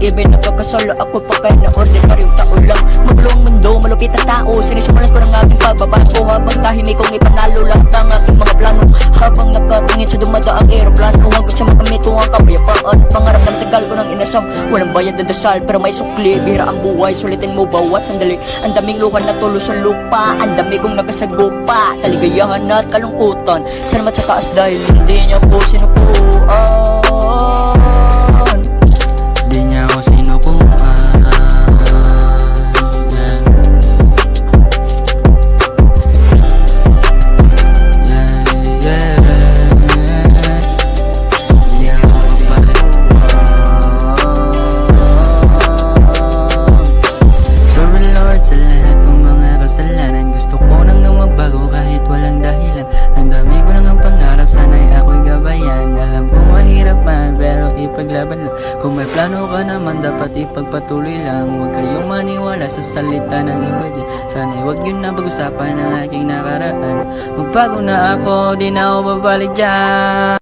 ibig nagkakasala ako pa kaya na ordinaryong tao lang. Magulong mundo, malupit na tao, sinisimulan ko ng aking pagbabago. Habang tahimik kong ipanalo lahat ang aking mga plano. Habang nakatingin sa dumadaang aeroplano, hanggang sa makamit ko ang kapayapaan. Pangarap ng tagal ko ng inasam, walang bayad na dasal pero may sukli. Bihira ang buhay, sulitin mo bawat sandali. Ang daming luha na tulo sa lupa, ang dami kong nakasagupa. Kaligayahan at kalungkutan, salamat sa taas dahil hindi niya po sinukuan. Di niya ako sinukuan. Sorry Lord sa lahat ng mga kasalanan. Gusto ko nang magbago kahit walang dahilan. Ang dami ko nang pangarap, sana'y ako'y gabayan. Alam ko mahirap man, pero ipaglaban lang. Kung may plano ka naman, dapat ipagpatuloy lang. Huwag kayong maniwala sa salita ng iba dyan. Sana'y huwag yun na pag-usapan ng aking nakaraan. Magbago na ako, di na ako babalik dyan.